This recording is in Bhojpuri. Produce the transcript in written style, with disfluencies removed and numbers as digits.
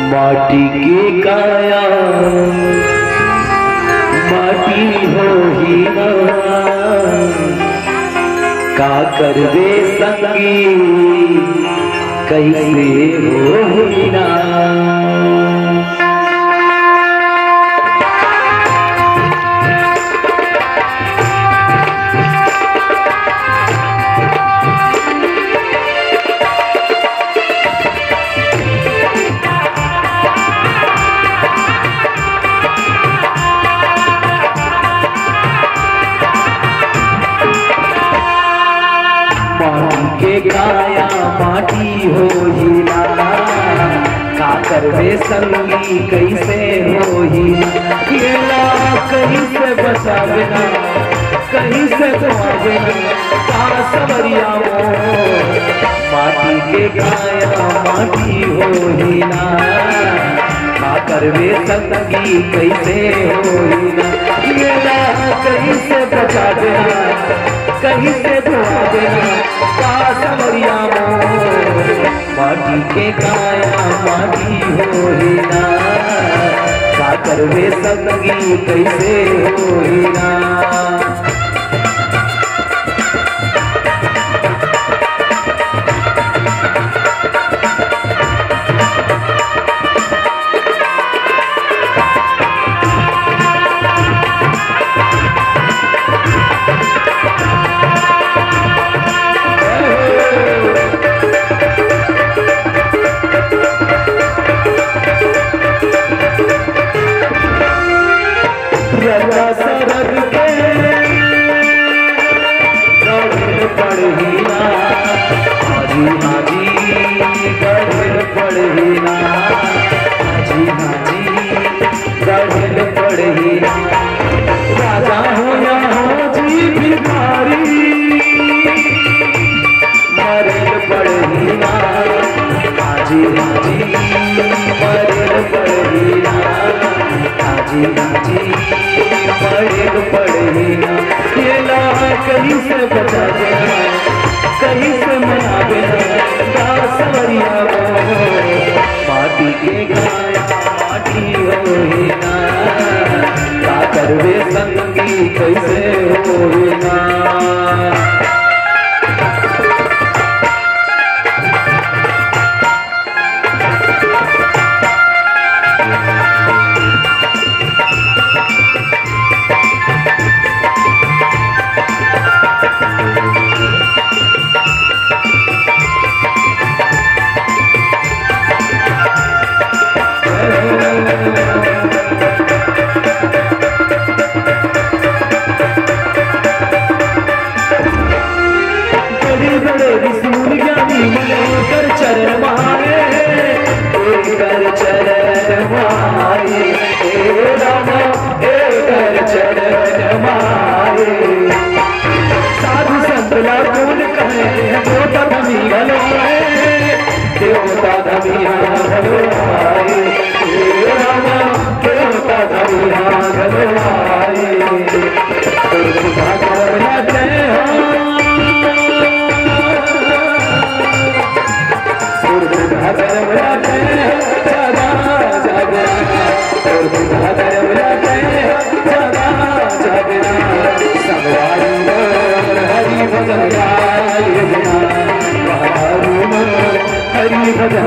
माटी की काया माटी हो ही ना, का कर दे संगी कैसे हो ही ना। के काया माटी हो ही ना, का करवे संगी कैसे हो ही ना। ये ला कहीं से बचावे ना, कहीं से बचावे ना, का सवरिया हो। माटी के काया माटी हो ही ना, का करवे संगी कैसे हो ही ना। ये ला कहीं से बचावे ना, कहीं से धोआ देना, का सवरिया माटी के काया माटी हो ही ना, का करवे संगी कैसे हो ही ना। सरग के गढ़ पढ़ीना, हाजी हाजी गढ़ पढ़ीना, हाजी हाजी गढ़ पढ़ीना। राजा हो या हाजी भिखारी मरल पढ़ीना, हाजी हाजी मरल पढ़ीना, हाजी हाजी मरल पढ़ीना। ये ला कहीं से बचा देना, कहीं से मना देना, का सवरिया माटी के काया माटी हो ही ना, का करवे संगी कैसे हो ही ना। कर चरण मारे, कर चरण मारे, रामा कर चरण मारे। साधु संत लाखों कहे देवता धमी हलवाए, देवता धमी हलवाए, रामा देवता धमी हलवाए। हरि भजन